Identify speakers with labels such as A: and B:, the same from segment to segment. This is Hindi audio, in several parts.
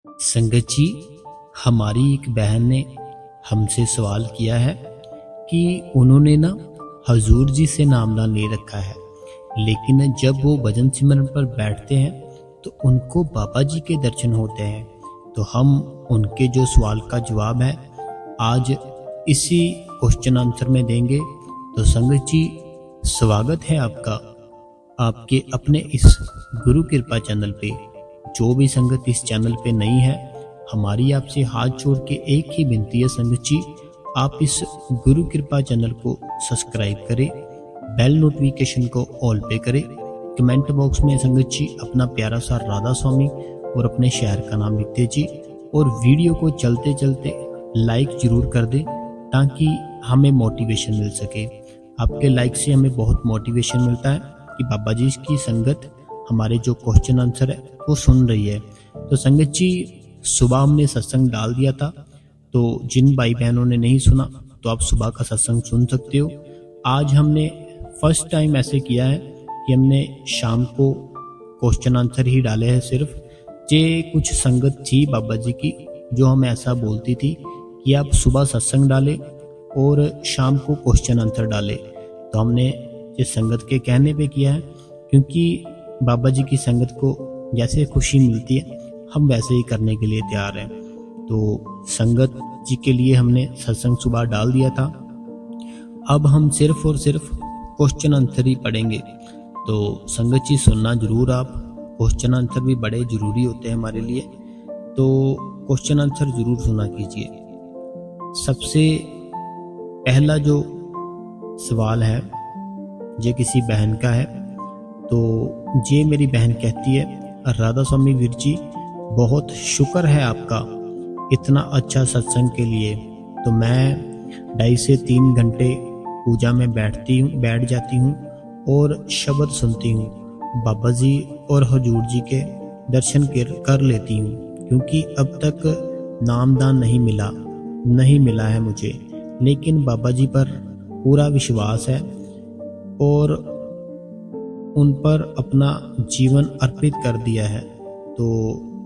A: संगत जी, हमारी एक बहन ने हमसे सवाल किया है कि उन्होंने ना हजूर जी से नामदान ले रखा है, लेकिन जब वो भजन सिमरन पर बैठते हैं तो उनको बाबा जी के दर्शन होते हैं। तो हम उनके जो सवाल का जवाब है आज इसी क्वेश्चन आंसर में देंगे। तो संगत जी, स्वागत है आपका आपके अपने इस गुरु कृपा चैनल पे। जो भी संगत इस चैनल पे नई है, हमारी आपसे हाथ जोड़ के एक ही विनती है संगत जी, आप इस गुरु कृपा चैनल को सब्सक्राइब करें, बेल नोटिफिकेशन को ऑल पे करें, कमेंट बॉक्स में संगत जी अपना प्यारा सा राधा स्वामी और अपने शहर का नाम लिखते जी, और वीडियो को चलते चलते लाइक जरूर कर दें ताकि हमें मोटिवेशन मिल सके। आपके लाइक से हमें बहुत मोटिवेशन मिलता है कि बाबा जी की संगत हमारे जो क्वेश्चन आंसर है वो सुन रही है। तो संगत जी, सुबह हमने सत्संग डाल दिया था, तो जिन भाई बहनों ने नहीं सुना तो आप सुबह का सत्संग सुन सकते हो। आज हमने फर्स्ट टाइम ऐसे किया है कि हमने शाम को क्वेश्चन आंसर ही डाले हैं सिर्फ। ये कुछ संगत थी बाबा जी की जो हमें ऐसा बोलती थी कि आप सुबह सत्संग डालें और शाम को क्वेश्चन आंसर डालें, तो हमने ये संगत के कहने पे किया है, क्योंकि बाबा जी की संगत को जैसे खुशी मिलती है हम वैसे ही करने के लिए तैयार हैं। तो संगत जी के लिए हमने सत्संग सुबह डाल दिया था। अब हम सिर्फ और सिर्फ क्वेश्चन आंसर ही पढ़ेंगे, तो संगत जी सुनना जरूर आप। क्वेश्चन आंसर भी बड़े जरूरी होते हैं हमारे लिए, तो क्वेश्चन आंसर जरूर सुना कीजिए। सबसे पहला जो सवाल है ये किसी बहन का है। तो ये मेरी बहन कहती है, राधा स्वामी वीर जी, बहुत शुक्र है आपका इतना अच्छा सत्संग के लिए। तो मैं 2.5 से 3 घंटे पूजा में बैठ जाती हूँ और शब्द सुनती हूँ, बाबा जी और हजूर जी के दर्शन कर लेती हूँ, क्योंकि अब तक नामदान नहीं मिला है मुझे, लेकिन बाबा जी पर पूरा विश्वास है और उन पर अपना जीवन अर्पित कर दिया है। तो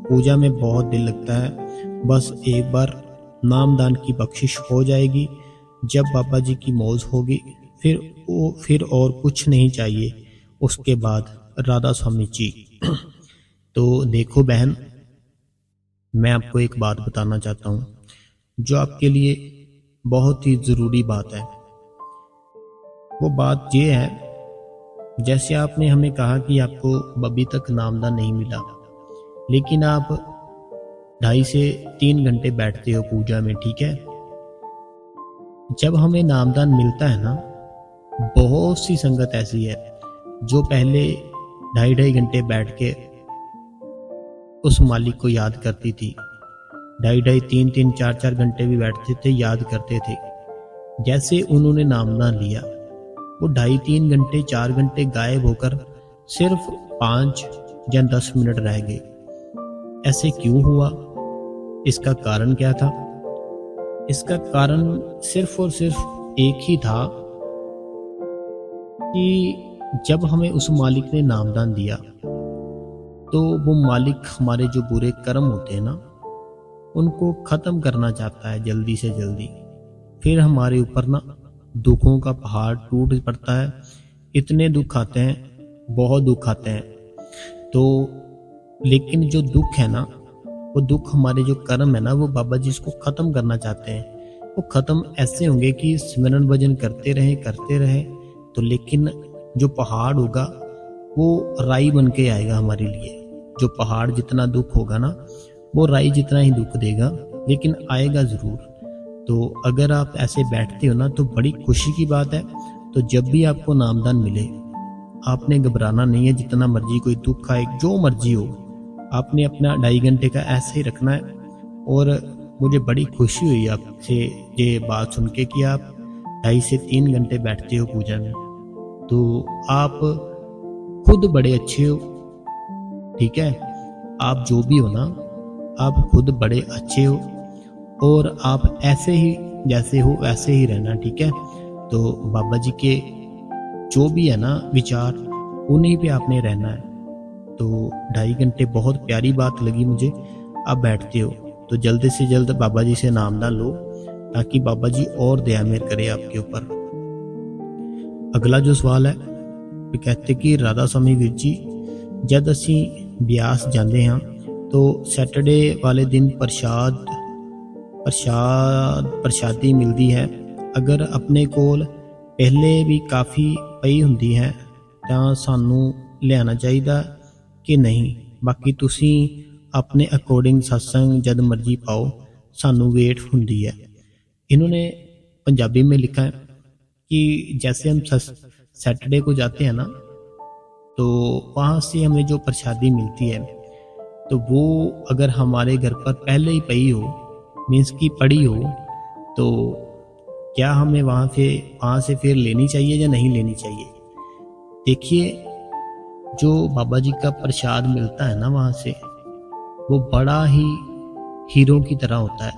A: पूजा में बहुत दिल लगता है, बस एक बार नामदान की बख्शिश हो जाएगी, जब बाबा जी की मौज होगी फिर और कुछ नहीं चाहिए उसके बाद, राधा स्वामी जी। तो देखो बहन, मैं आपको एक बात बताना चाहता हूँ जो आपके लिए बहुत ही जरूरी बात है। वो बात ये है, जैसे आपने हमें कहा कि आपको अभी तक नामदान नहीं मिला, लेकिन आप 2.5 से 3 घंटे बैठते हो पूजा में, ठीक है। जब हमें नामदान मिलता है ना, बहुत सी संगत ऐसी है जो पहले 2.5 घंटे बैठ के उस मालिक को याद करती थी, 2.5 3 4 घंटे भी बैठते थे, याद करते थे। जैसे उन्होंने नामदान लिया, वो 2.5 3 घंटे 4 घंटे गायब होकर सिर्फ 5 या 10 मिनट रह गए। ऐसे क्यों हुआ? इसका कारण क्या था? इसका कारण सिर्फ और सिर्फ एक ही था कि जब हमें उस मालिक ने नामदान दिया तो वो मालिक हमारे जो बुरे कर्म होते हैं ना, उनको खत्म करना चाहता है जल्दी से जल्दी। फिर हमारे ऊपर ना दुखों का पहाड़ टूट पड़ता है। इतने दुख आते हैं, बहुत दुख आते हैं। तो लेकिन जो दुख है ना, वो दुख हमारे जो कर्म है ना, वो बाबा जी इसको खत्म करना चाहते हैं। वो खत्म ऐसे होंगे कि सिमरन भजन करते रहे तो, लेकिन जो पहाड़ होगा वो राई बन के आएगा हमारे लिए। जो पहाड़ जितना दुख होगा ना, वो राई जितना ही दुख देगा, लेकिन आएगा जरूर। तो अगर आप ऐसे बैठते हो ना, तो बड़ी खुशी की बात है। तो जब भी आपको नामदान मिले, आपने घबराना नहीं है। जितना मर्जी कोई दुख आए, जो मर्जी हो, आपने अपना 2.5 घंटे का ऐसे ही रखना है। और मुझे बड़ी खुशी हुई आपसे ये बात सुन के कि आप 2.5 से 3 घंटे बैठते हो पूजा में। तो आप खुद बड़े अच्छे हो, ठीक है। आप जो भी हो ना, आप खुद बड़े अच्छे हो और आप ऐसे ही जैसे हो वैसे ही रहना, ठीक है। तो बाबा जी के जो भी है ना विचार, उन्हीं पे आपने रहना है। तो 2.5 घंटे बहुत प्यारी बात लगी मुझे। अब बैठते हो तो जल्दी से जल्द बाबा जी से नामदान लो ताकि बाबा जी और दया मेहर करे आपके ऊपर। अगला जो सवाल है वो कहते कि राधा स्वामी वीर जी, जब असी ब्यास जाते हैं तो सैटरडे वाले दिन प्रशादी मिलती है। अगर अपने कोल पहले भी काफ़ी पई हुंदी है ਤਾਂ ਸਾਨੂੰ ਲਿਆਣਾ ਚਾਹੀਦਾ कि नहीं? बाकी तुसी अपने अकॉर्डिंग सत्संग जद मर्जी पाओ, सानू वेट हुंदी है। इन्होंने पंजाबी में लिखा है कि जैसे हम सैटरडे को जाते हैं ना, तो वहाँ से हमें जो प्रसादी मिलती है तो वो अगर हमारे घर पर पहले ही पई हो, मीन्स की पड़ी हो, तो क्या हमें वहाँ से फिर लेनी चाहिए या नहीं लेनी चाहिए? देखिए, जो बाबा जी का प्रसाद मिलता है ना वहाँ से, वो बड़ा ही हीरो की तरह होता है।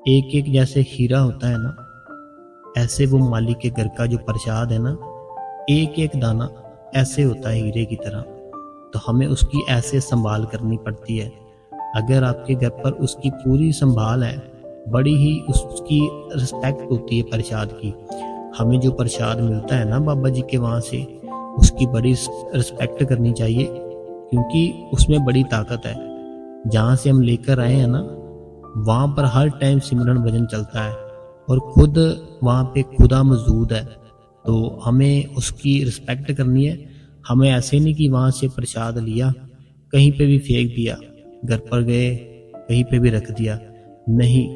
A: एक एक जैसे हीरा होता है ना, ऐसे वो मालिक के घर का जो प्रसाद है ना, एक एक दाना ऐसे होता है हीरे की तरह। तो हमें उसकी ऐसे संभाल करनी पड़ती है। अगर आपके घर पर उसकी पूरी संभाल है, बड़ी ही उसकी रिस्पेक्ट होती है प्रसाद की। हमें जो प्रसाद मिलता है ना बाबा जी के वहाँ से, उसकी बड़ी रिस्पेक्ट करनी चाहिए, क्योंकि उसमें बड़ी ताकत है। जहाँ से हम लेकर आए हैं ना, वहाँ पर हर टाइम सिमरन भजन चलता है और खुद वहाँ पे खुदा मौजूद है। तो हमें उसकी रिस्पेक्ट करनी है। हमें ऐसे नहीं कि वहाँ से प्रसाद लिया कहीं पे भी फेंक दिया, घर पर गए कहीं पे भी रख दिया, नहीं,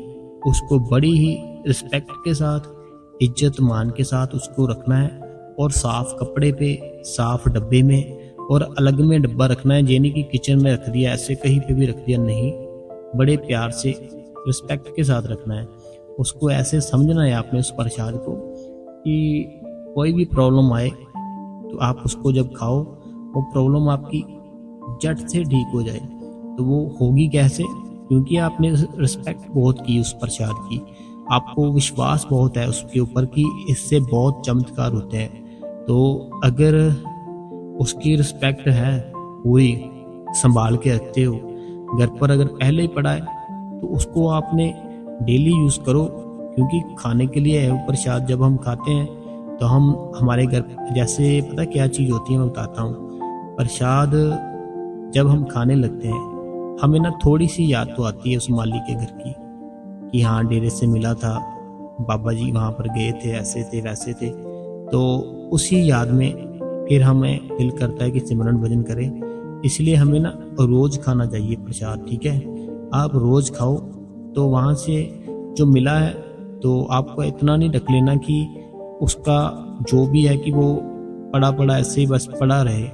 A: उसको बड़ी ही रिस्पेक्ट के साथ, इज्जत मान के साथ उसको रखना है और साफ कपड़े पे, साफ डब्बे में और अलग में डब्बा रखना है। यानी कि किचन में रख दिया, ऐसे कहीं पे भी रख दिया नहीं, बड़े प्यार से रिस्पेक्ट के साथ रखना है। उसको ऐसे समझना है आपने उस प्रसाद को कि कोई भी प्रॉब्लम आए तो आप उसको जब खाओ, वो प्रॉब्लम आपकी झट से ठीक हो जाए। तो वो होगी कैसे? क्योंकि आपने रिस्पेक्ट बहुत की उस प्रसाद की, आपको विश्वास बहुत है उसके ऊपर कि इससे बहुत चमत्कार होते हैं। तो अगर उसकी रिस्पेक्ट है, पूरी संभाल के रखते हो, घर पर अगर पहले ही पड़ा है तो उसको आपने डेली यूज़ करो, क्योंकि खाने के लिए है वो प्रसाद। जब हम खाते हैं तो हमारे घर जैसे पता क्या चीज़ होती है, मैं बताता हूँ। प्रसाद जब हम खाने लगते हैं, हमें ना थोड़ी सी याद तो आती है उस माली के घर की कि हाँ, डेरे से मिला था, बाबा जी वहाँ पर गए थे, ऐसे थे वैसे थे। तो उसी याद में फिर हमें दिल करता है कि सिमरन भजन करें। इसलिए हमें ना रोज़ खाना चाहिए प्रसाद, ठीक है? आप रोज़ खाओ। तो वहाँ से जो मिला है तो आपको इतना नहीं रख लेना कि उसका जो भी है कि वो पड़ा पड़ा ऐसे ही बस पड़ा रहे।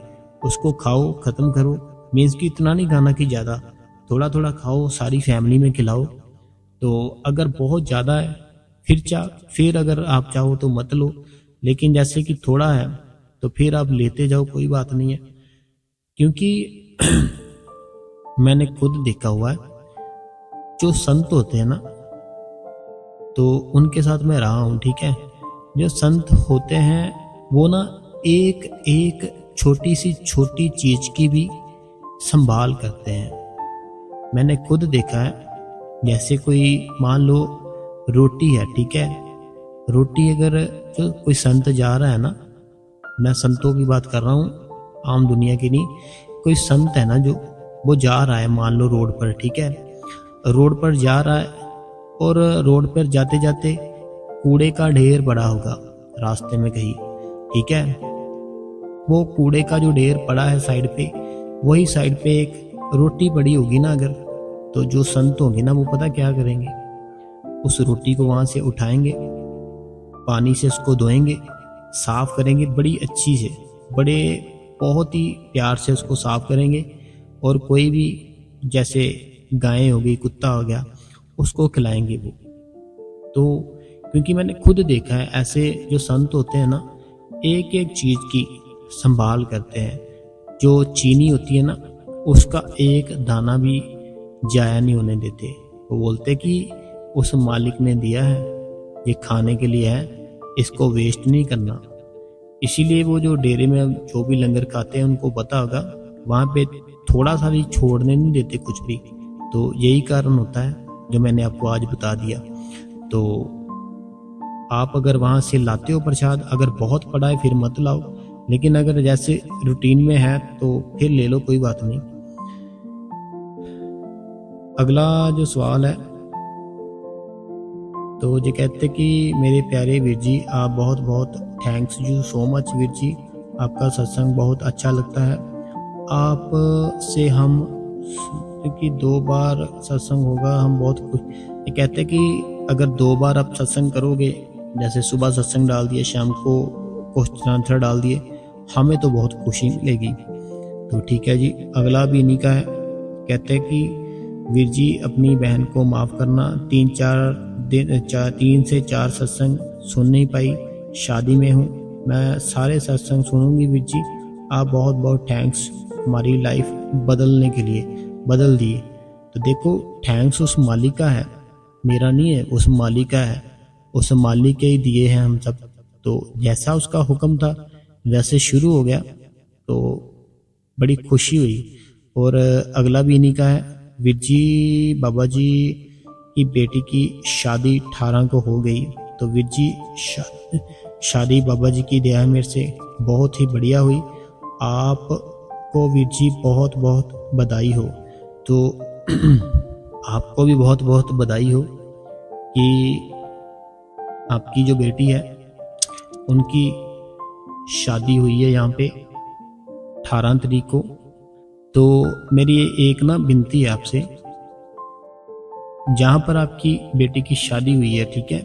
A: उसको खाओ, ख़त्म करो। मीन्स कि इतना नहीं खाना कि ज़्यादा, थोड़ा थोड़ा खाओ, सारी फैमिली में खिलाओ। तो अगर बहुत ज़्यादा है फिर अगर आप चाहो तो मत लो, लेकिन जैसे कि थोड़ा है तो फिर आप लेते जाओ, कोई बात नहीं है। क्योंकि मैंने खुद देखा हुआ है, जो संत होते हैं ना, तो उनके साथ मैं रहा हूँ, ठीक है? जो संत होते हैं वो ना एक एक छोटी सी छोटी चीज की भी संभाल करते हैं। मैंने खुद देखा है, जैसे कोई मान लो रोटी है, ठीक है? रोटी अगर जो कोई संत जा रहा है ना, मैं संतों की बात कर रहा हूँ, आम दुनिया की नहीं। कोई संत है ना जो वो जा रहा है, मान लो रोड पर, ठीक है? रोड पर जा रहा है और रोड पर जाते जाते कूड़े का ढेर पड़ा होगा रास्ते में कहीं, ठीक है? वो कूड़े का जो ढेर पड़ा है साइड पे, वही साइड पे एक रोटी पड़ी होगी ना अगर, तो जो संत होंगे ना वो पता क्या करेंगे, उस रोटी को वहां से उठाएंगे, पानी से उसको धोएंगे, साफ करेंगे बड़ी अच्छी से, बहुत ही प्यार से उसको साफ करेंगे। और कोई भी जैसे गाय हो गई, कुत्ता हो गया, उसको खिलाएंगे वो। तो क्योंकि मैंने खुद देखा है ऐसे जो संत होते हैं ना, एक एक चीज की संभाल करते हैं। जो चीनी होती है ना, उसका एक दाना भी जाया नहीं होने देते। वो बोलते कि उस मालिक ने दिया है, ये खाने के लिए है, इसको वेस्ट नहीं करना। इसीलिए वो जो डेरे में जो भी लंगर खाते हैं उनको पता होगा, वहाँ पे थोड़ा सा भी छोड़ने नहीं देते कुछ भी। तो यही कारण होता है जो मैंने आपको आज बता दिया। तो आप अगर वहाँ से लाते हो प्रसाद, अगर बहुत पड़ा है फिर मत लाओ, लेकिन अगर जैसे रूटीन में है तो फिर ले लो, कोई बात नहीं। अगला जो सवाल है, तो ये कहते कि मेरे प्यारे वीर जी, आप बहुत बहुत thanks you so much Veer ji, आपका सत्संग बहुत अच्छा लगता है। आप से हम क्योंकि 2 बार सत्संग होगा, हम बहुत खुश। ये कहते कि अगर 2 बार आप सत्संग करोगे, जैसे सुबह सत्संग डाल दिए, शाम को क्वेश्चन आंसर डाल दिए, हमें तो बहुत खुशी मिलेगी। तो ठीक है जी, अगला भी इन्हीं का है। कहते हैं कि वीर जी अपनी बहन को माफ़ करना, 3 से 4 सत्संग सुन नहीं पाई, शादी में हूँ, मैं सारे सत्संग सुनूंगी वीर जी, आप बहुत बहुत थैंक्स, हमारी लाइफ बदलने के लिए बदल दिए। तो देखो, थैंक्स उस मालिक का है, मेरा नहीं है, उस मालिक का है, उस मालिक के ही दिए हैं हम सब। तो जैसा उसका हुक्म था वैसे शुरू हो गया, तो बड़ी खुशी हुई। और अगला भी इन्हीं का है। वीर जी बाबा जी की बेटी की शादी 18 को हो गई, तो वीर जी शादी बाबा जी की दया मेरे से बहुत ही बढ़िया हुई। आपको वीर जी बहुत बहुत बधाई हो। तो आपको भी बहुत बहुत बधाई हो कि आपकी जो बेटी है उनकी शादी हुई है यहाँ पे 18 तारीख को। तो मेरी एक ना विनती है आपसे, जहाँ पर आपकी बेटी की शादी हुई है, ठीक है,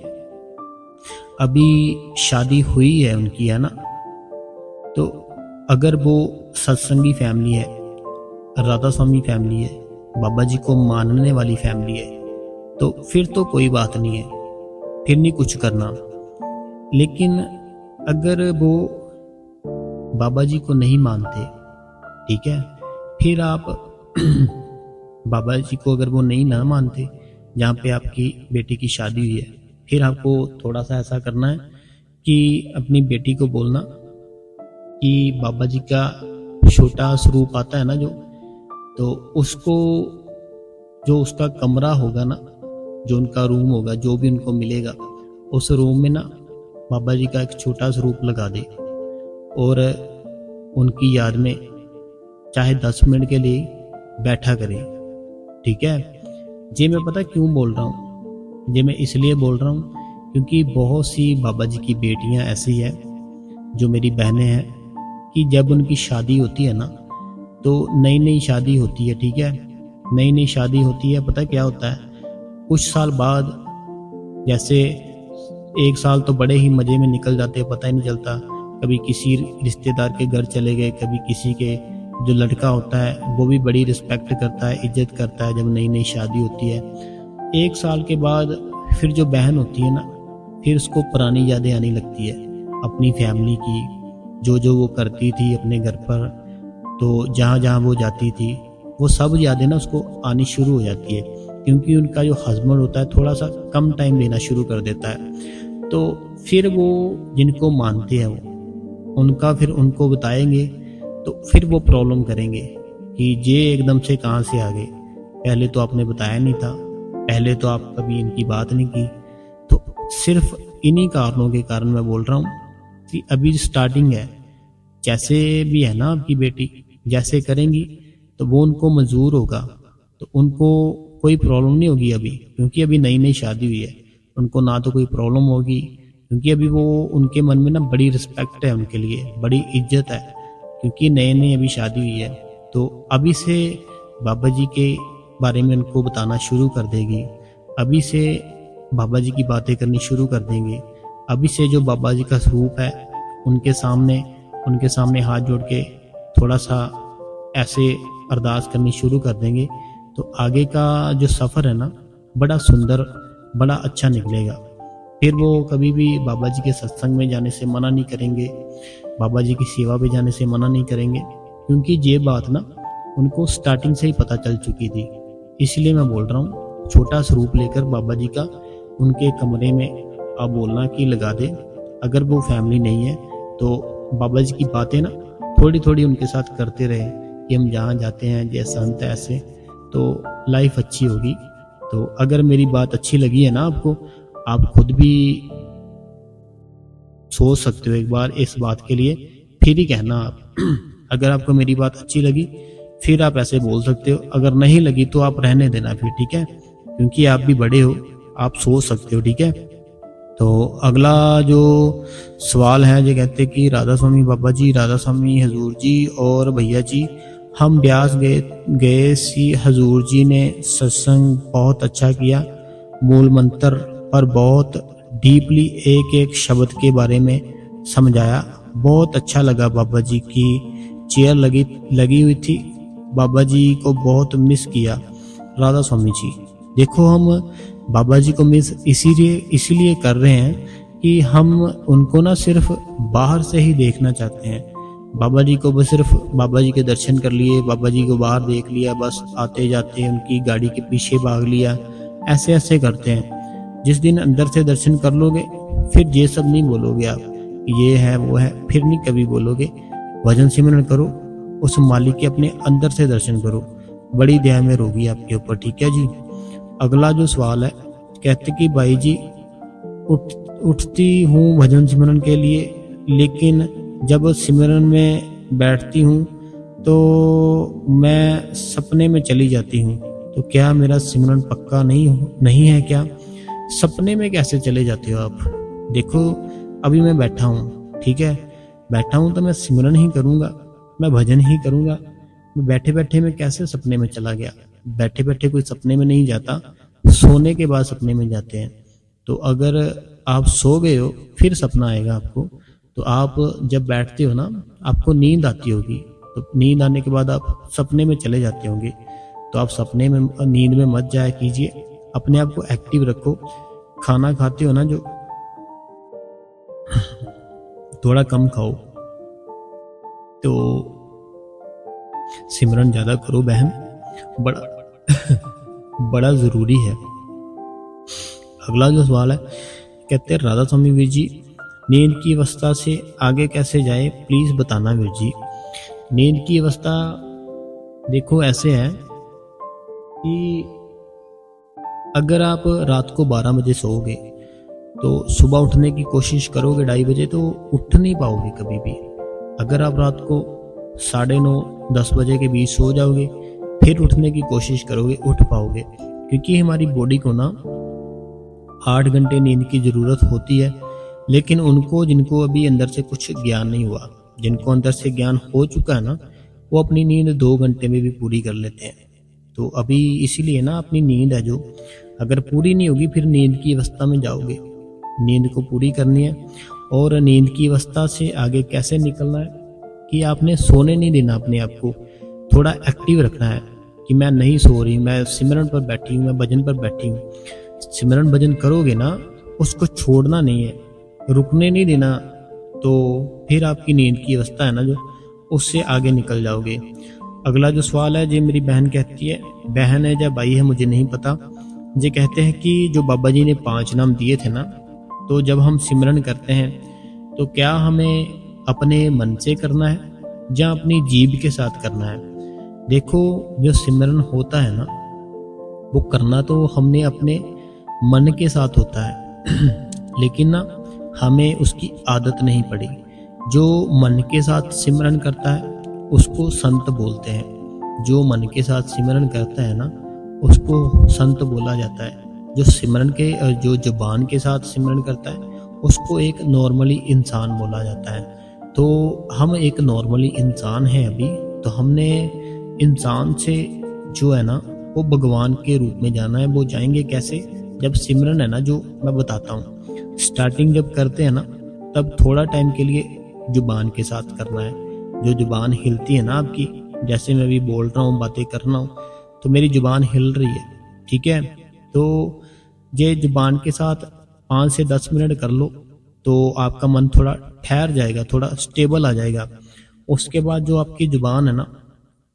A: अभी शादी हुई है उनकी, है ना, तो अगर वो सत्संगी फैमिली है, राधा स्वामी फैमिली है, बाबा जी को मानने वाली फैमिली है, तो फिर तो कोई बात नहीं है, फिर नहीं कुछ करना। लेकिन अगर वो बाबा जी को नहीं मानते, ठीक है, फिर आप बाबा जी को अगर वो नहीं ना मानते जहाँ पे आपकी बेटी की शादी हुई है, फिर आपको थोड़ा सा ऐसा करना है कि अपनी बेटी को बोलना कि बाबा जी का छोटा स्वरूप आता है ना जो, तो उसको, जो उसका कमरा होगा ना, जो उनका रूम होगा, जो भी उनको मिलेगा, उस रूम में ना बाबा जी का एक छोटा स्वरूप लगा दे और उनकी याद में चाहे 10 मिनट के लिए बैठा करें, ठीक है। ये मैं पता क्यों बोल रहा हूँ, ये मैं इसलिए बोल रहा हूँ क्योंकि बहुत सी बाबा जी की बेटियां ऐसी हैं जो मेरी बहनें हैं कि जब उनकी शादी होती है ना, तो नई नई शादी होती है, ठीक है, नई नई शादी होती है, पता क्या होता है, कुछ साल बाद, जैसे 1 साल तो बड़े ही मज़े में निकल जाते हैं, पता ही नहीं चलता, कभी किसी रिश्तेदार के घर चले गए, कभी किसी के, जो लड़का होता है वो भी बड़ी रिस्पेक्ट करता है, इज्जत करता है जब नई नई शादी होती है। 1 साल के बाद फिर जो बहन होती है ना, फिर उसको पुरानी यादें आने लगती है अपनी फैमिली की, जो जो वो करती थी अपने घर पर, तो जहाँ जहाँ वो जाती थी, वो सब यादें ना उसको आनी शुरू हो जाती है, क्योंकि उनका जो हस्बैंड होता है थोड़ा सा कम टाइम देना शुरू कर देता है। तो फिर वो जिनको मानते हैं वो उनका फिर उनको बताएंगे, तो फिर वो प्रॉब्लम करेंगे कि ये एकदम से कहाँ से आ गए, पहले तो आपने बताया नहीं था, पहले तो आप कभी इनकी बात नहीं की। तो सिर्फ इन्हीं कारणों के कारण मैं बोल रहा हूँ कि अभी स्टार्टिंग है, जैसे भी है ना आपकी बेटी, जैसे करेंगी तो वो उनको मंजूर होगा, तो उनको कोई प्रॉब्लम नहीं होगी अभी, क्योंकि अभी नई नई शादी हुई है, उनको ना तो कोई प्रॉब्लम होगी, क्योंकि अभी वो, उनके मन में ना बड़ी रिस्पेक्ट है उनके लिए, बड़ी इज्जत है, क्योंकि नए नए अभी शादी हुई है। तो अभी से बाबा जी के बारे में उनको बताना शुरू कर देगी, अभी से बाबा जी की बातें करनी शुरू कर देंगे, अभी से जो बाबा जी का स्वरूप है उनके सामने हाथ जोड़ के थोड़ा सा ऐसे अरदास करनी शुरू कर देंगे, तो आगे का जो सफ़र है ना बड़ा सुंदर, बड़ा अच्छा निकलेगा। फिर वो कभी भी बाबा जी के सत्संग में जाने से मना नहीं करेंगे, बाबा जी की सेवा पे जाने से मना नहीं करेंगे, क्योंकि ये बात ना उनको स्टार्टिंग से ही पता चल चुकी थी। इसलिए मैं बोल रहा हूँ, छोटा स्वरूप लेकर बाबा जी का उनके कमरे में आप बोलना कि लगा दे। अगर वो फैमिली नहीं है तो बाबा जी की बातें ना थोड़ी थोड़ी उनके साथ करते रहे कि हम जहाँ जाते हैं, जैसा संत ऐसे, तो तो लाइफ अच्छी होगी। तो अगर मेरी बात अच्छी लगी है ना आपको, आप खुद भी सोच सकते हो एक बार इस बात के लिए, फिर ही कहना आप। अगर आपको मेरी बात अच्छी लगी फिर आप ऐसे बोल सकते हो, अगर नहीं लगी तो आप रहने देना फिर, ठीक है, क्योंकि आप भी बड़े हो, आप सोच सकते हो, ठीक है। तो अगला जो सवाल है, जो कहते कि राधा स्वामी बाबा जी, राधा स्वामी हजूर जी और भैया जी, हम ब्यास गए सी, हजूर जी ने सत्संग बहुत अच्छा किया, मूल मंत्र पर बहुत डीपली एक एक शब्द के बारे में समझाया, बहुत अच्छा लगा। बाबा जी की चेयर लगी हुई थी, बाबा जी को बहुत मिस किया। राधा स्वामी जी, देखो हम बाबा जी को मिस इसीलिए कर रहे हैं कि हम उनको ना सिर्फ बाहर से ही देखना चाहते हैं। बाबा जी को बस सिर्फ बाबा जी के दर्शन कर लिए, बाबा जी को बाहर देख लिया, बस आते जाते उनकी गाड़ी के पीछे भाग लिया, ऐसे ऐसे करते हैं। जिस दिन अंदर से दर्शन कर लोगे फिर ये सब नहीं बोलोगे आप, ये है वो है, फिर नहीं कभी बोलोगे। भजन सिमरन करो, उस मालिक के अपने अंदर से दर्शन करो, बड़ी दया में होगी आपके ऊपर, ठीक है जी। अगला जो सवाल है, कहते कि भाई जी उठती हूँ भजन सिमरन के लिए, लेकिन जब सिमरन में बैठती हूँ तो मैं सपने में चली जाती हूँ, तो क्या मेरा सिमरन पक्का नहीं है क्या? सपने में कैसे चले जाते हो आप? देखो अभी मैं बैठा हूँ, ठीक है, बैठा हूँ तो मैं सिमरन ही करूँगा, मैं भजन ही करूँगा। मैं बैठे बैठे में कैसे सपने में चला गया? बैठे बैठे कोई सपने में नहीं जाता, सोने के बाद सपने में जाते हैं। तो अगर आप सो गए हो फिर सपना आएगा आपको, तो आप जब बैठते हो ना आपको नींद आती होगी, तो नींद आने के बाद आप सपने में चले जाते होंगे। तो आप सपने में नींद में मत जाया कीजिए, अपने आप को एक्टिव रखो। खाना खाते हो ना जो, थोड़ा कम खाओ, तो सिमरन ज्यादा करो बहन, बड़ा जरूरी है। अगला जो सवाल है, कहते हैं राधा स्वामी वीर जी, नींद की अवस्था से आगे कैसे जाए, प्लीज बताना वीर जी। नींद की अवस्था देखो ऐसे है कि अगर आप रात को 12 बजे सोओगे तो सुबह उठने की कोशिश करोगे 2:30 बजे, तो उठ नहीं पाओगे कभी भी। अगर आप रात को 9:30 10 बजे के बीच सो जाओगे फिर उठने की कोशिश करोगे, उठ पाओगे, क्योंकि हमारी बॉडी को ना 8 घंटे नींद की जरूरत होती है। लेकिन उनको जिनको अभी अंदर से कुछ ज्ञान नहीं हुआ, जिनको अंदर से ज्ञान हो चुका है ना, वो अपनी नींद 2 घंटे में भी पूरी कर लेते हैं। तो अभी इसीलिए ना अपनी नींद है जो, अगर पूरी नहीं होगी फिर नींद की अवस्था में जाओगे। नींद को पूरी करनी है, और नींद की अवस्था से आगे कैसे निकलना है कि आपने सोने नहीं देना, अपने आप को थोड़ा एक्टिव रखना है कि मैं नहीं सो रही, मैं सिमरन पर बैठी हूँ, मैं भजन पर बैठी हूँ। सिमरन भजन करोगे ना, उसको छोड़ना नहीं है, रुकने नहीं देना, तो फिर आपकी नींद की अवस्था है ना जो, उससे आगे निकल जाओगे। अगला जो सवाल है, जो मेरी बहन कहती है, बहन है या भाई है मुझे नहीं पता, ये कहते हैं कि जो बाबा जी ने 5 नाम दिए थे ना, तो जब हम सिमरन करते हैं तो क्या हमें अपने मन से करना है या अपनी जीभ के साथ करना है? देखो जो सिमरन होता है ना, वो करना तो हमने अपने मन के साथ होता है लेकिन ना हमें उसकी आदत नहीं पड़ी। जो मन के साथ सिमरन करता है उसको संत बोलते हैं, जो मन के साथ सिमरन करता है ना उसको संत बोला जाता है। जो सिमरन के जो जुबान के साथ सिमरन करता है उसको एक नॉर्मली इंसान बोला जाता है। तो हम एक नॉर्मली इंसान हैं अभी, तो हमने इंसान से जो है ना वो भगवान के रूप में जाना है। वो जाएंगे कैसे? जब सिमरन है ना, जो मैं बताता हूँ, स्टार्टिंग जब करते हैं ना तब थोड़ा टाइम के लिए जुबान के साथ करना है। जो जुबान हिलती है ना आपकी, जैसे मैं भी बोल रहा हूँ, बातें कर रहा हूँ, तो मेरी जुबान हिल रही है, ठीक है। तो ये जुबान के साथ 5 से 10 मिनट कर लो तो आपका मन थोड़ा ठहर जाएगा, थोड़ा स्टेबल आ जाएगा। उसके बाद जो आपकी जुबान है ना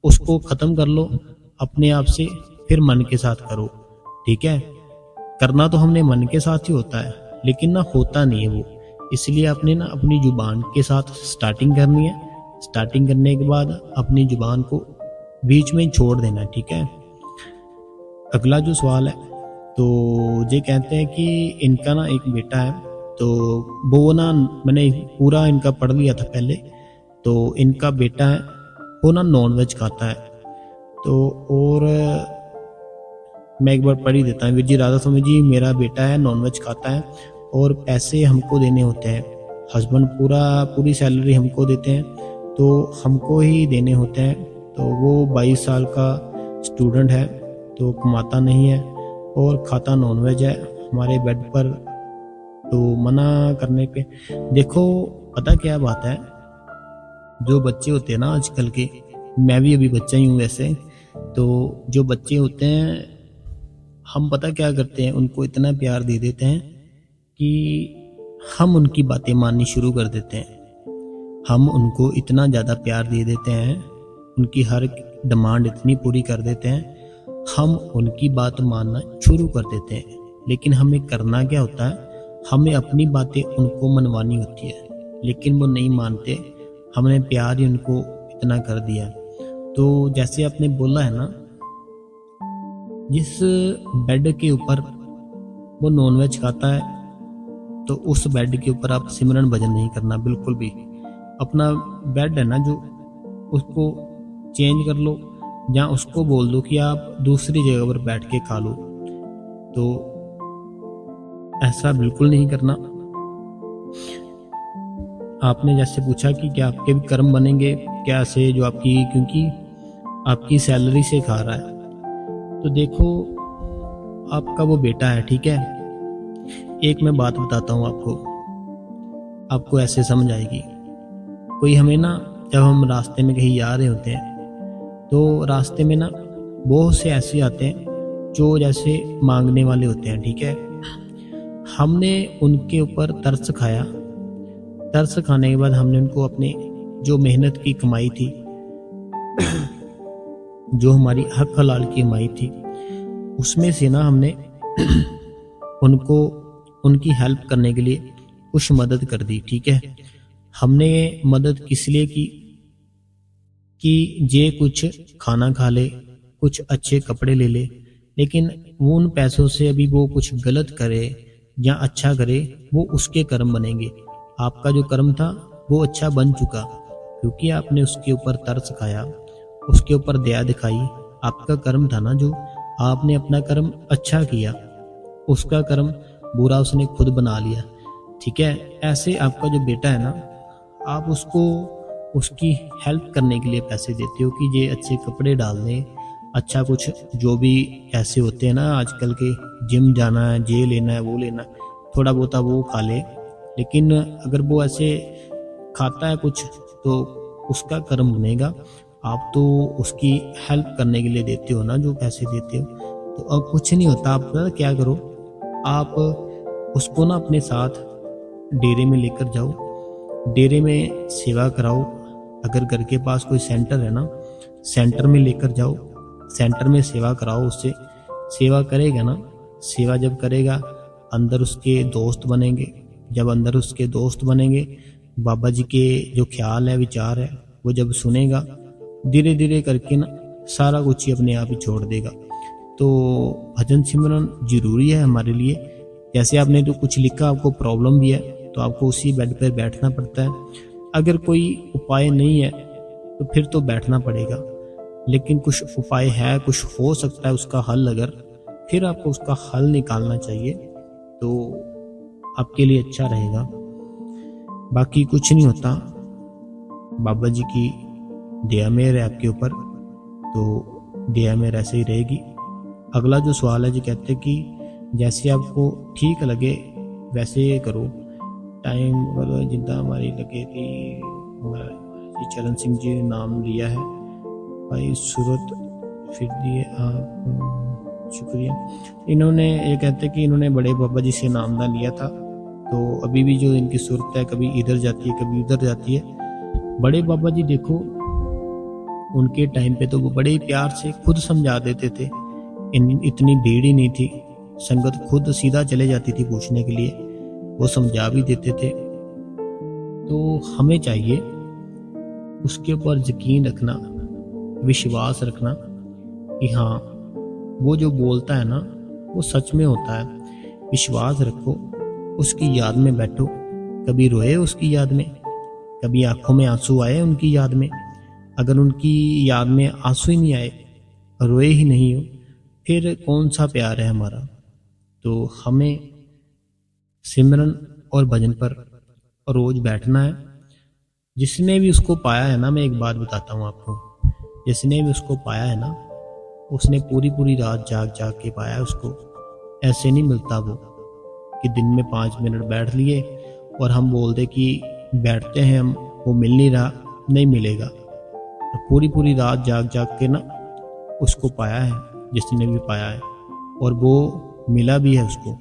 A: उसको ख़त्म कर लो अपने आप से, फिर मन के साथ करो, ठीक है। करना तो हमने मन के साथ ही होता है, लेकिन ना होता नहीं है वो, इसलिए आपने ना अपनी जुबान के साथ स्टार्टिंग करनी है। स्टार्टिंग करने के बाद अपनी जुबान को बीच में छोड़ देना, ठीक है। अगला जो सवाल है, तो ये कहते हैं कि इनका ना एक बेटा है, तो वो ना मैंने पूरा इनका पढ़ लिया था पहले। तो इनका बेटा है वो ना नॉनवेज खाता है। तो और मैं एक बार पढ़ ही देता हूँ। विजय राधा स्वामी जी, मेरा बेटा है नॉनवेज खाता है और पैसे हमको देने होते हैं। हस्बैंड पूरी सैलरी हमको देते हैं, तो हमको ही देने होते हैं। तो वो 22 साल का स्टूडेंट है, तो कमाता नहीं है और खाता नॉनवेज है हमारे बेड पर। तो मना करने पे देखो, पता क्या बात है, जो बच्चे होते हैं ना आजकल के, मैं भी अभी बच्चा ही हूँ वैसे, तो जो बच्चे होते हैं, हम पता क्या करते हैं, उनको इतना प्यार दे देते हैं कि हम उनकी बातें माननी शुरू कर देते हैं। हम उनको इतना ज़्यादा प्यार दे देते हैं, उनकी हर डिमांड इतनी पूरी कर देते हैं, हम उनकी बात मानना शुरू कर देते हैं। लेकिन हमें करना क्या होता है, हमें अपनी बातें उनको मनवानी होती है, लेकिन वो नहीं मानते। हमने प्यार ही उनको इतना कर दिया। तो जैसे आपने बोला है ना, जिस बेड के ऊपर वो नॉनवेज खाता है, तो उस बेड के ऊपर आप सिमरन भजन नहीं करना बिल्कुल भी। अपना बेड है ना जो, उसको चेंज कर लो, या उसको बोल दो कि आप दूसरी जगह पर बैठ के खा लो। तो ऐसा बिल्कुल नहीं करना। आपने जैसे पूछा कि क्या आपके भी कर्म बनेंगे क्या से, जो आपकी, क्योंकि आपकी सैलरी से खा रहा है। तो देखो, आपका वो बेटा है, ठीक है, एक मैं बात बताता हूँ आपको ऐसे समझ आएगी। कोई हमें ना, जब हम रास्ते में कहीं जा रहे होते हैं, तो रास्ते में ना बहुत से ऐसे आते हैं जो जैसे मांगने वाले होते हैं, ठीक है। हमने उनके ऊपर तरस खाया। तरस खाने के बाद हमने उनको अपने जो मेहनत की कमाई थी, जो हमारी हक हलाल की कमाई थी, उसमें से ना हमने उनको उनकी हेल्प करने के लिए कुछ मदद कर दी, ठीक है। हमने मदद किस लिए की कि जे कुछ खाना खा ले, कुछ अच्छे कपड़े ले ले, लेकिन वो उन पैसों से अभी वो कुछ गलत करे या अच्छा करे, वो उसके कर्म बनेंगे। आपका जो कर्म था वो अच्छा बन चुका, क्योंकि आपने उसके ऊपर तरस खाया, उसके ऊपर दया दिखाई। आपका कर्म था ना जो, आपने अपना कर्म अच्छा किया, उसका कर्म बुरा उसने खुद बना लिया, ठीक है। ऐसे आपका जो बेटा है ना, आप उसको उसकी हेल्प करने के लिए पैसे देते हो कि ये अच्छे कपड़े डाल दे, अच्छा कुछ जो भी ऐसे होते हैं ना आजकल के, जिम जाना है, ये लेना है, वो लेना है, थोड़ा बहुत वो खा ले। लेकिन अगर वो ऐसे खाता है कुछ, तो उसका कर्म बनेगा। आप तो उसकी हेल्प करने के लिए देते हो ना, जो पैसे देते हो। तो अब कुछ नहीं होता, आप क्या करो, आप उसको ना अपने साथ डेरे में लेकर जाओ, डेरे में सेवा कराओ। अगर घर के पास कोई सेंटर है ना, सेंटर में लेकर जाओ, सेंटर में सेवा कराओ उससे। सेवा करेगा ना, सेवा जब करेगा, अंदर उसके दोस्त बनेंगे। जब अंदर उसके दोस्त बनेंगे, बाबा जी के जो ख्याल है, विचार है, वो जब सुनेगा, धीरे धीरे करके ना सारा कुछ ही अपने आप ही छोड़ देगा। तो भजन सिमरन जरूरी है हमारे लिए। जैसे आपने तो कुछ लिखा, आपको प्रॉब्लम भी है, तो आपको उसी बेड पर बैठना पड़ता है। अगर कोई उपाय नहीं है तो फिर तो बैठना पड़ेगा, लेकिन कुछ उपाय है, कुछ हो सकता है उसका हल, अगर फिर आपको उसका हल निकालना चाहिए, तो आपके लिए अच्छा रहेगा। बाकी कुछ नहीं होता, बाबा जी की दया मेहर है आपके ऊपर, तो दया मेहर ऐसे ही रहेगी। अगला जो सवाल है, जी कहते हैं कि जैसे आपको ठीक लगे वैसे करो, टाइम अगर जिंदा हमारी लगे कि हमारा चरण सिंह जी ने नाम लिया है, भाई सूरत फिर दिए आप, शुक्रिया। इन्होंने ये कहते हैं कि इन्होंने बड़े बाबा जी से नामदान लिया था, तो अभी भी जो इनकी सूरत है, कभी इधर जाती है, कभी उधर जाती है। बड़े बाबा जी देखो, उनके टाइम पे तो वो बड़े प्यार से खुद समझा देते थे, इतनी भीड़ ही नहीं थी, संगत खुद सीधा चले जाती थी पूछने के लिए, वो समझा भी देते थे। तो हमें चाहिए उसके ऊपर यकीन रखना, विश्वास रखना कि हाँ वो जो बोलता है ना वो सच में होता है। विश्वास रखो, उसकी याद में बैठो, कभी रोए उसकी याद में, कभी आंखों में आंसू आए उनकी याद में। अगर उनकी याद में आंसू ही नहीं आए, रोए ही नहीं हो, फिर कौन सा प्यार है हमारा। तो हमें सिमरन और भजन पर रोज बैठना है। जिसने भी उसको पाया है ना, मैं एक बात बताता हूँ आपको, जिसने भी उसको पाया है ना, उसने पूरी पूरी रात जाग जाग के पाया है उसको। ऐसे नहीं मिलता वो कि दिन में 5 मिनट बैठ लिए और हम बोल दे कि बैठते हैं हम, वो मिल नहीं रहा, नहीं मिलेगा। पूरी पूरी रात जाग जाग के ना उसको पाया है जिसने भी पाया है, और वो मिला भी है उसको।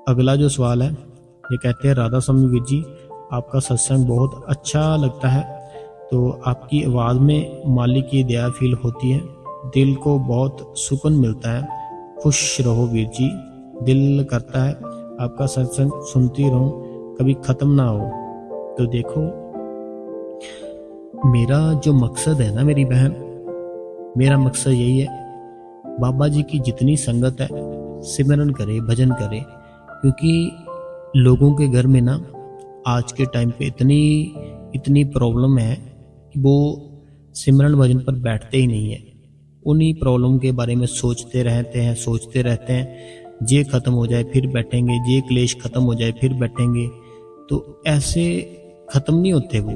A: अगला जो सवाल है, ये कहते हैं राधा स्वामी वीर जी, आपका सत्संग बहुत अच्छा लगता है। तो आपकी आवाज़ में मालिक की दया फील होती है, दिल को बहुत सुकून मिलता है। खुश रहो वीर जी, दिल करता है आपका सत्संग सुनती रहूं, कभी ख़त्म ना हो। तो देखो, मेरा जो मकसद है ना मेरी बहन, मेरा मकसद यही है, बाबा जी की जितनी संगत है सिमरन करे, भजन करे। क्योंकि लोगों के घर में ना आज के टाइम पे इतनी प्रॉब्लम है कि वो सिमरन भजन पर बैठते ही नहीं है। उन्हीं प्रॉब्लम के बारे में सोचते रहते हैं, ये खत्म हो जाए फिर बैठेंगे, ये क्लेश खत्म हो जाए फिर बैठेंगे। तो ऐसे खत्म नहीं होते वो,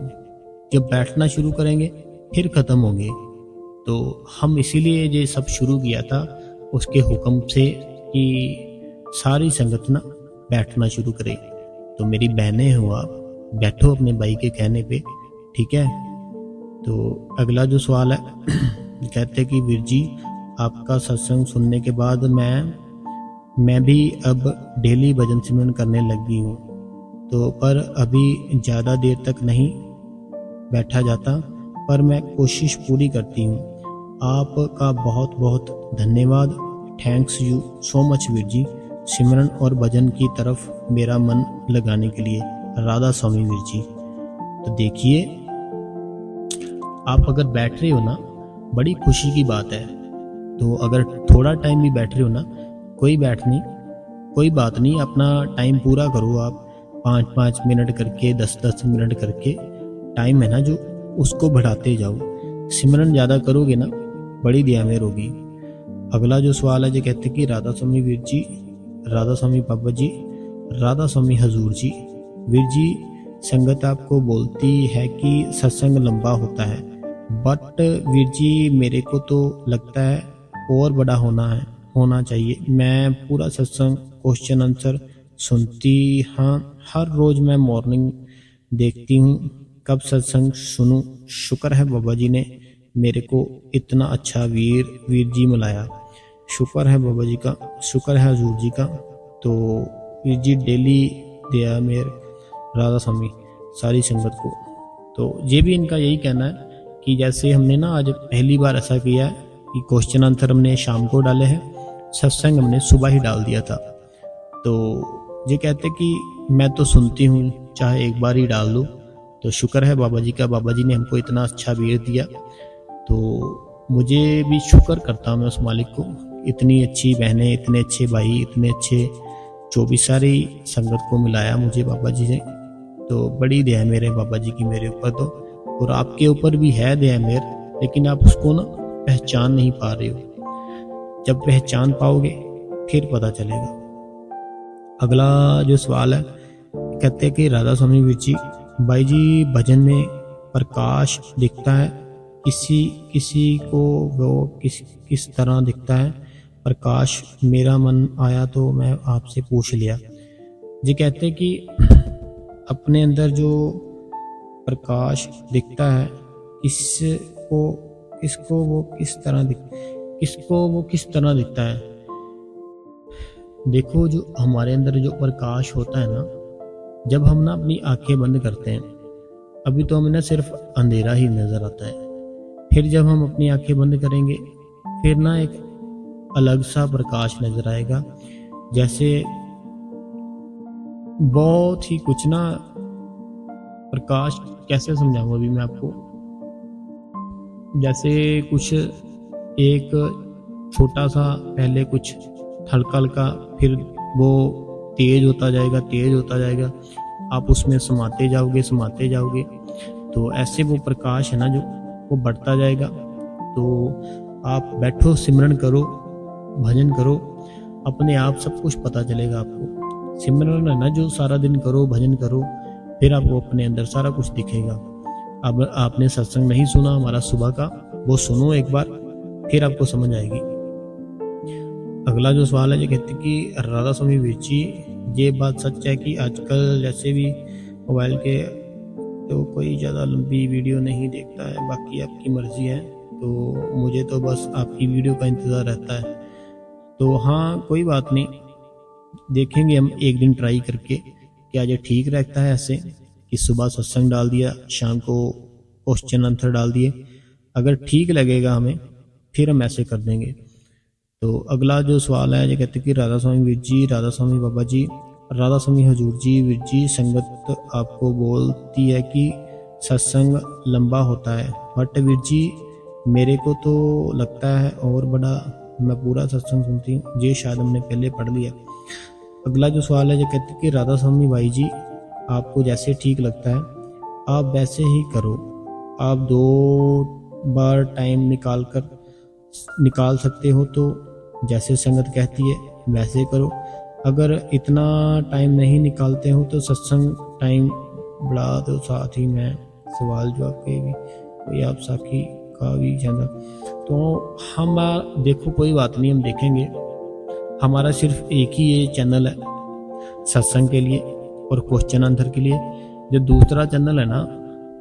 A: जब बैठना शुरू करेंगे फिर खत्म होंगे। तो हम इसीलिए ये सब शुरू किया था उसके हुक्म से कि सारी संगत ना बैठना शुरू करे। तो मेरी बहनें हो, आप बैठो अपने भाई के कहने पे, ठीक है। तो अगला जो सवाल है कहते कि वीर जी, आपका सत्संग सुनने के बाद मैं भी अब डेली भजन सिमरन करने लगी हूँ। तो पर अभी ज़्यादा देर तक नहीं बैठा जाता, पर मैं कोशिश पूरी करती हूँ। आपका बहुत बहुत धन्यवाद, thanks you so much Veer ji, सिमरन और भजन की तरफ मेरा मन लगाने के लिए। राधा स्वामी वीर जी। तो देखिए, आप अगर बैठ रहे हो ना, बड़ी खुशी की बात है। तो अगर थोड़ा टाइम भी बैठ रहे हो ना, कोई बात नहीं, अपना टाइम पूरा करो आप, 5-5 मिनट करके, 10-10 मिनट करके टाइम है ना जो, उसको बढ़ाते जाओ। सिमरन ज़्यादा करोगे ना, बड़ी दया मेहर होगी। अगला जो सवाल है, जो कहते कि राधा स्वामी वीर जी, राधा स्वामी बाबा जी, राधा स्वामी हजूर जी, वीर जी, संगत आपको बोलती है कि सत्संग लंबा होता है, बट वीर जी मेरे को तो लगता है और बड़ा होना चाहिए। मैं पूरा सत्संग क्वेश्चन आंसर सुनती, हाँ हर रोज मैं मॉर्निंग देखती हूँ, कब सत्संग सुनूं। शुक्र है बाबा जी ने मेरे को इतना अच्छा वीर जी मिलाया। शुक्र है बाबा जी का, शुक्र है हजूर जी का। तो वीर जी डेली दया मेर राधा स्वामी सारी संगत को। तो ये भी इनका यही कहना है कि जैसे हमने ना आज पहली बार ऐसा किया है कि क्वेश्चन आंसर हमने शाम को डाले हैं, सत्संग हमने सुबह ही डाल दिया था। तो ये कहते कि मैं तो सुनती हूँ, चाहे एक बार ही डाल दो। तो शुक्र है बाबा जी का, बाबा जी ने हमको इतना अच्छा वीर दिया। तो मुझे भी शुक्र करता हूँ मैं उस मालिक को, इतनी अच्छी बहनें, इतने अच्छे भाई, इतने अच्छे 24 सारी संगत को मिलाया मुझे बाबा जी ने। तो बड़ी दया है मेरे बाबा जी की मेरे ऊपर तो, और आपके ऊपर भी है दया मेर, लेकिन आप उसको ना पहचान नहीं पा रहे हो। जब पहचान पाओगे फिर पता चलेगा। अगला जो सवाल है, कहते हैं कि राधा स्वामी वीर जी, भाई जी भजन में प्रकाश दिखता है, किसी को वो किस तरह दिखता है प्रकाश? मेरा मन आया तो मैं आपसे पूछ लिया। जी कहते हैं कि अपने अंदर जो प्रकाश दिखता है, किसको वो किस तरह दिखता है। देखो, जो हमारे अंदर जो प्रकाश होता है ना, जब हम ना अपनी आंखें बंद करते हैं, अभी तो हमें ना सिर्फ अंधेरा ही नजर आता है। फिर जब हम अपनी आंखें बंद करेंगे, फिर ना एक अलग सा प्रकाश नजर आएगा, जैसे बहुत ही कुछ ना प्रकाश, कैसे समझाऊं अभी मैं आपको। जैसे कुछ एक छोटा सा पहले कुछ हल्का हल्का, फिर वो तेज होता जाएगा, आप उसमें समाते जाओगे, तो ऐसे वो प्रकाश है ना जो वो बढ़ता जाएगा। तो आप बैठो, सिमरन करो, भजन करो, अपने आप सब कुछ पता चलेगा आपको। सिमरन है ना जो सारा दिन करो, भजन करो, फिर आपको अपने अंदर सारा कुछ दिखेगा। अब आपने सत्संग नहीं सुना हमारा सुबह का, वो सुनो एक बार, फिर आपको समझ आएगी। अगला जो सवाल है ये कहते कि राधा स्वामी वीर जी, ये बात सच है कि आजकल जैसे भी मोबाइल के तो कोई ज़्यादा लंबी वीडियो नहीं देखता है, बाकी आपकी मर्जी है, तो मुझे तो बस आपकी वीडियो का इंतज़ार रहता है। तो हाँ, कोई बात नहीं, देखेंगे हम एक दिन ट्राई करके क्या ये ठीक रहता है ऐसे कि सुबह सत्संग डाल दिया, शाम को क्वेश्चन आंसर डाल दिए। अगर ठीक लगेगा हमें, फिर हम ऐसे कर देंगे। तो अगला जो सवाल है ये कहते कि राधा स्वामी वीर जी, राधा स्वामी बाबा जी, राधा स्वामी हजूर जी, वीर जी, संगत आपको बोलती है कि सत्संग लंबा होता है, बट वीर जी मेरे को तो लगता है और बड़ा, मैं पूरा सत्संग सुनती हूँ। ये शायद हमने पहले पढ़ लिया। अगला जो सवाल है ये कहते कि राधा स्वामी भाई जी, आपको जैसे ठीक लगता है आप वैसे ही करो, आप 2 बार टाइम निकाल सकते हो तो जैसे संगत कहती है वैसे करो। अगर इतना टाइम नहीं निकालते हो तो सत्संग टाइम बढ़ा दो। साथ ही मैं सवाल जवाब के भी कोई आप साखी का भी जाना, तो हम देखो कोई बात नहीं, हम देखेंगे। हमारा सिर्फ एक ही ये चैनल है सत्संग के लिए और क्वेश्चन आंसर के लिए। जो दूसरा चैनल है ना,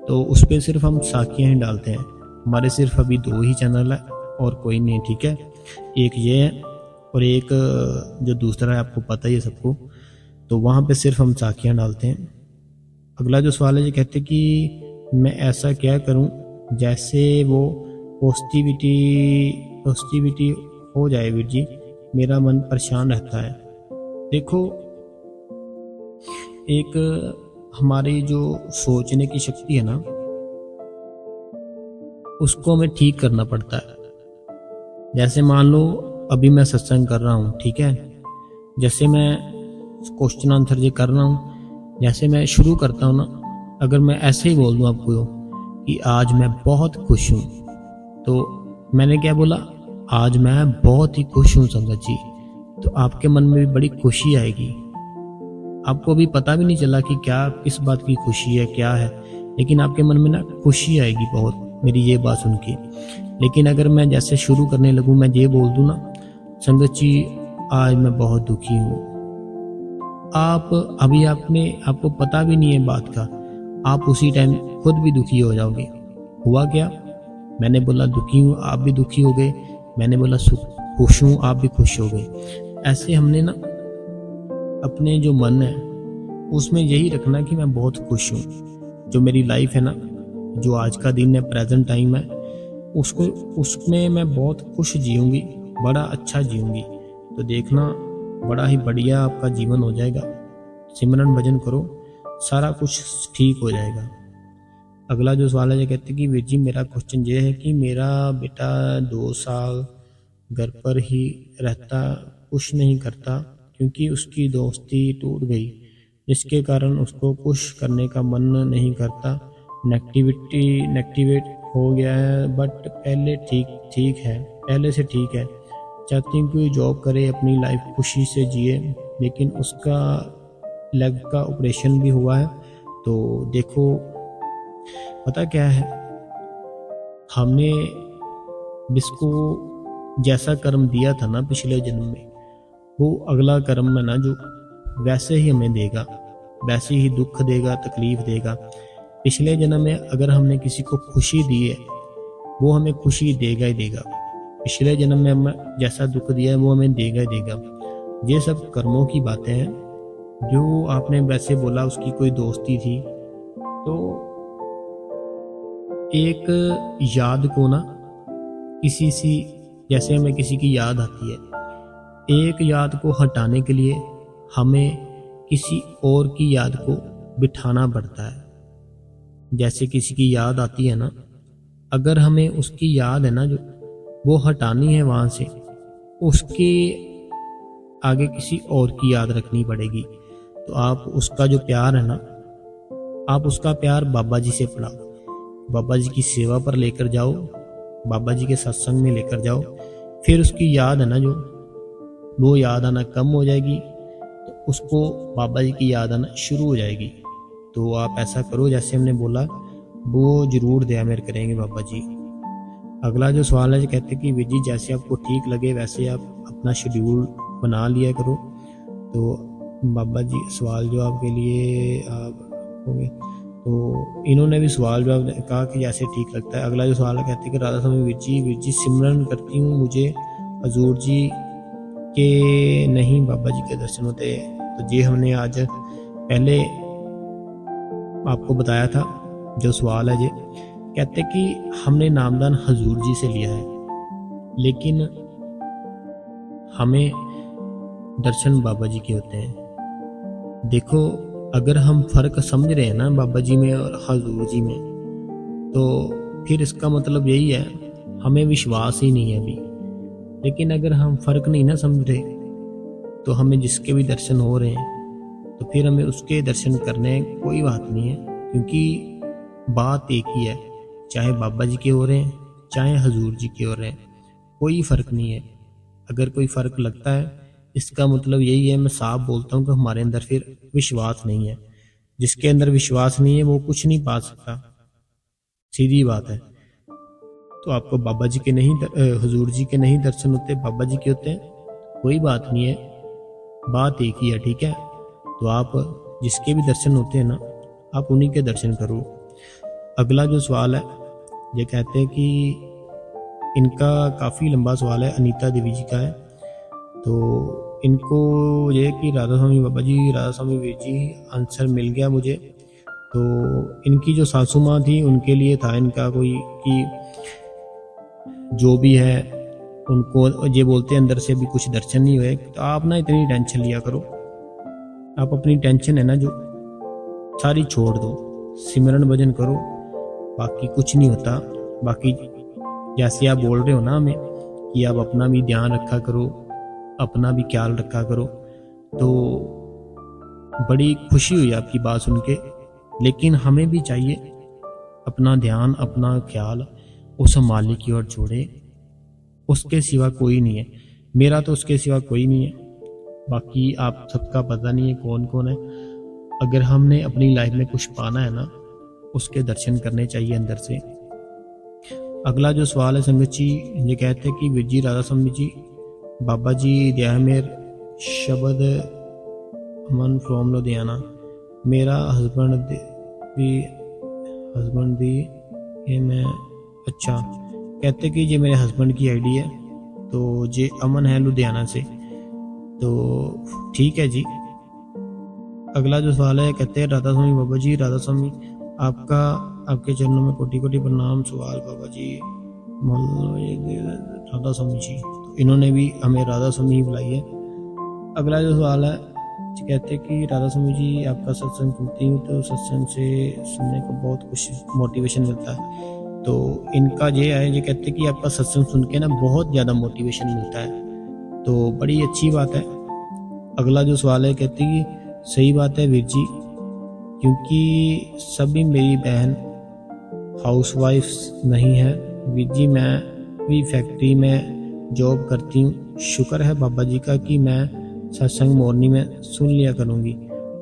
A: तो उस पर सिर्फ हम साखियाँ ही डालते हैं। हमारे सिर्फ अभी 2 ही चैनल है और कोई नहीं, ठीक है। एक ये है और एक जो दूसरा है आपको पता ही है सबको, तो वहाँ पे सिर्फ हम साखियाँ डालते हैं। अगला जो सवाल है ये कहते कि मैं ऐसा क्या करूँ जैसे वो पॉजिटिविटी हो जाए वीर जी, मेरा मन परेशान रहता है। देखो, एक हमारी जो सोचने की शक्ति है ना, उसको हमें ठीक करना पड़ता है। जैसे मान लो अभी मैं सत्संग कर रहा हूँ, ठीक है, जैसे मैं क्वेश्चन आंसर ये कर रहा हूँ, जैसे मैं शुरू करता हूँ ना, अगर मैं ऐसे ही बोल दूँ आपको कि आज मैं बहुत खुश हूँ, तो मैंने क्या बोला, आज मैं बहुत ही खुश हूँ संगत जी, तो आपके मन में भी बड़ी खुशी आएगी। आपको भी पता भी नहीं चला कि क्या, किस बात की खुशी है, क्या है, लेकिन आपके मन में ना खुशी आएगी बहुत मेरी ये बात सुन के। लेकिन अगर मैं जैसे शुरू करने लगूँ, मैं ये बोल दूँ ना, संगत जी आज मैं बहुत दुखी हूँ, आपको पता भी नहीं है बात का, आप उसी टाइम खुद भी दुखी हो जाओगे। हुआ क्या, मैंने बोला दुखी हूँ, आप भी दुखी हो गए, मैंने बोला खुश हूँ, आप भी खुश हो गए। ऐसे हमने ना अपने जो मन है उसमें यही रखना कि मैं बहुत खुश हूँ। जो मेरी लाइफ है ना, जो आज का दिन है, प्रेजेंट टाइम है, उसमें मैं बहुत खुश जीऊँगी, बड़ा अच्छा जीऊँगी। तो देखना बड़ा ही बढ़िया आपका जीवन हो जाएगा। सिमरन भजन करो, सारा कुछ ठीक हो जाएगा। अगला जो सवाल है ये कहते कि वीर जी मेरा क्वेश्चन ये है कि मेरा बेटा 2 साल घर पर ही रहता, कुछ नहीं करता, क्योंकि उसकी दोस्ती टूट गई, जिसके कारण उसको कुछ करने का मन नहीं करता, नेगेटिवेट हो गया है, बट पहले से ठीक है। चाहती हूँ कि जॉब करे, अपनी लाइफ खुशी से जिए, लेकिन उसका लेग का ऑपरेशन भी हुआ है। तो देखो पता क्या है, हमने जिसको जैसा कर्म दिया था ना पिछले जन्म में, वो अगला कर्म है ना जो वैसे ही हमें देगा, वैसे ही दुख देगा, तकलीफ देगा। पिछले जन्म में अगर हमने किसी को खुशी दी है, वो हमें खुशी देगा ही देगा। पिछले जन्म में हमें जैसा दुख दिया है वो हमें देगा ही देगा। ये सब कर्मों की बातें हैं। जो आपने वैसे बोला उसकी कोई दोस्ती थी, तो एक याद को ना जैसे हमें किसी की याद आती है, एक याद को हटाने के लिए हमें किसी और की याद को बिठाना पड़ता है। जैसे किसी की याद आती है ना, अगर हमें उसकी याद है ना जो वो हटानी है वहाँ से, उसके आगे किसी और की याद रखनी पड़ेगी। तो आप उसका जो प्यार है ना, आप उसका प्यार बाबा जी से पढ़ाओ, बाबा जी की सेवा पर लेकर जाओ, बाबा जी के सत्संग में लेकर जाओ। फिर उसकी याद है ना, जो वो याद आना कम हो जाएगी, तो उसको बाबा जी की याद आना शुरू हो जाएगी। तो आप ऐसा करो जैसे हमने बोला, वो जरूर दया मेहर करेंगे बाबा जी। अगला जो सवाल है, जो कहते हैं कि वीर जी जैसे आपको ठीक लगे वैसे आप अपना शेड्यूल बना लिया करो। तो बाबा जी सवाल जो आपके लिए आप होंगे, तो इन्होंने भी सवाल जवाब कहा कि जैसे ठीक लगता है। अगला जो सवाल है, कहते हैं कि राधा स्वामी वीर जी सिमरन करती हूँ, मुझे हजूर जी के नहीं बाबा जी के दर्शन होते। तो ये हमने आज पहले आपको बताया था। जो सवाल है, ये कहते कि हमने नामदान हजूर जी से लिया है, लेकिन हमें दर्शन बाबा जी के होते हैं। देखो, अगर हम फर्क समझ रहे हैं ना बाबा जी में और हजूर जी में, तो फिर इसका मतलब यही है हमें विश्वास ही नहीं है अभी। लेकिन अगर हम फर्क नहीं ना समझ रहे, तो हमें जिसके भी दर्शन हो रहे हैं तो फिर हमें उसके दर्शन करने कोई बात नहीं है, क्योंकि बात एक ही है। चाहे बाबा जी के हो रहे हैं, चाहे हजूर जी के हो रहे हैं, कोई फ़र्क नहीं है। अगर कोई फ़र्क लगता है, इसका मतलब यही है, मैं साफ बोलता हूँ कि हमारे अंदर फिर विश्वास नहीं है। जिसके अंदर विश्वास नहीं है वो कुछ नहीं पा सकता, सीधी बात है। तो आपको बाबा जी के नहीं, हजूर जी के नहीं दर्शन होते, बाबा जी के होते हैं, कोई बात नहीं है, बात एक ही है, ठीक है। तो आप जिसके भी दर्शन होते हैं ना, आप उन्हीं के दर्शन करो। अगला जो सवाल है, ये कहते हैं कि इनका काफ़ी लंबा सवाल है, अनीता देवी जी का है। तो इनको ये कि राधा स्वामी बाबा जी, राधा स्वामी वीर जी, आंसर मिल गया मुझे। तो इनकी जो सासू माँ थी उनके लिए था इनका कोई कि जो भी है उनको ये बोलते हैं अंदर से भी कुछ दर्शन नहीं हुए। तो आप ना इतनी टेंशन लिया करो, आप अपनी टेंशन है ना जो सारी छोड़ दो, सिमरन भजन करो, बाकी कुछ नहीं होता। बाकी जैसे आप बोल रहे हो ना हमें कि आप अपना भी ध्यान रखा करो, अपना भी ख्याल रखा करो, तो बड़ी खुशी हुई आपकी बात सुन के। लेकिन हमें भी चाहिए अपना ध्यान, अपना ख्याल उस मालिक की ओर छोड़े, उसके सिवा कोई नहीं है। मेरा तो उसके सिवा कोई नहीं है, बाकी आप सबका पता नहीं है कौन कौन है। अगर हमने अपनी लाइफ में कुछ पाना है ना, उसके दर्शन करने चाहिए अंदर से। अगला जो सवाल है संगत जी, ये कहते हैं कि वीर जी, राधा स्वामी जी, बाबा जी दया मेर शब्द अमन फ्रॉम लुधियाना, मेरा हस्बैंड दी ये मैं अच्छा कहते कि ये मेरे हस्बैंड की आईडी है, तो ये अमन है लुधियाना से, तो ठीक है जी। अगला जो सवाल है, कहते हैं राधा स्वामी बाबा जी, राधा स्वामी आपके चरणों में कोटि कोटि प्रणाम। सवाल बाबा जी राधा स्वामी जी, तो इन्होंने भी हमें राधा स्वामी ही बुलाई है। अगला जो सवाल है, कहते हैं कि राधा स्वामी जी आपका सत्संग सुनती हूँ, तो सत्संग से सुनने को बहुत कुछ मोटिवेशन मिलता है। तो इनका ये है, ये कहते हैं कि आपका सत्संग सुन के ना बहुत ज़्यादा मोटिवेशन मिलता है, तो बड़ी अच्छी बात है। अगला जो सवाल है, कहते हैं कि सही बात है वीर जी, क्योंकि सभी मेरी बहन हाउसवाइफ नहीं है वीर जी, मैं भी फैक्ट्री में जॉब करती हूँ। शुक्र है बाबा जी का कि मैं सत्संग मॉर्निंग में सुन लिया करूँगी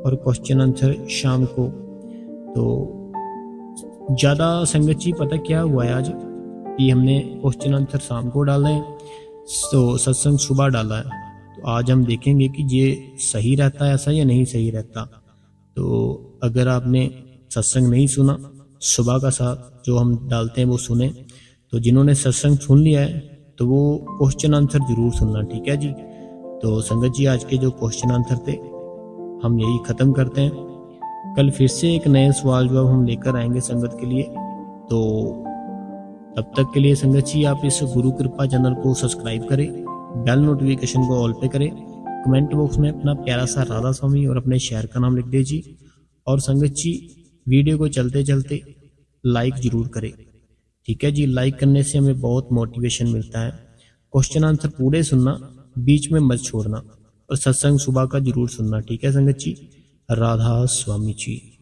A: और क्वेश्चन आंसर शाम को। तो ज़्यादा संगत जी पता क्या हुआ है आज कि हमने क्वेश्चन आंसर शाम को डाला है, तो सत्संग सुबह डाला है। तो आज हम देखेंगे कि ये सही रहता है ऐसा या नहीं सही रहता। तो अगर आपने सत्संग नहीं सुना, सुबह का साथ जो हम डालते हैं वो सुने। तो जिन्होंने सत्संग सुन लिया है तो वो क्वेश्चन आंसर जरूर सुनना, ठीक है जी। तो संगत जी, आज के जो क्वेश्चन आंसर थे हम यही ख़त्म करते हैं। कल फिर से एक नए सवाल जवाब हम लेकर आएंगे संगत के लिए। तो तब तक के लिए संगत जी, आप इस गुरु कृपा चैनल को सब्सक्राइब करें, बेल नोटिफिकेशन को ऑल पे करें, कमेंट बॉक्स में अपना प्यारा सा राधा स्वामी और अपने शहर का नाम लिख दीजिए। और संगत जी, वीडियो को चलते चलते लाइक जरूर करें, ठीक है जी। लाइक करने से हमें बहुत मोटिवेशन मिलता है। क्वेश्चन आंसर पूरे सुनना, बीच में मत छोड़ना, और सत्संग सुबह का जरूर सुनना। ठीक है संगत जी, राधा स्वामी जी।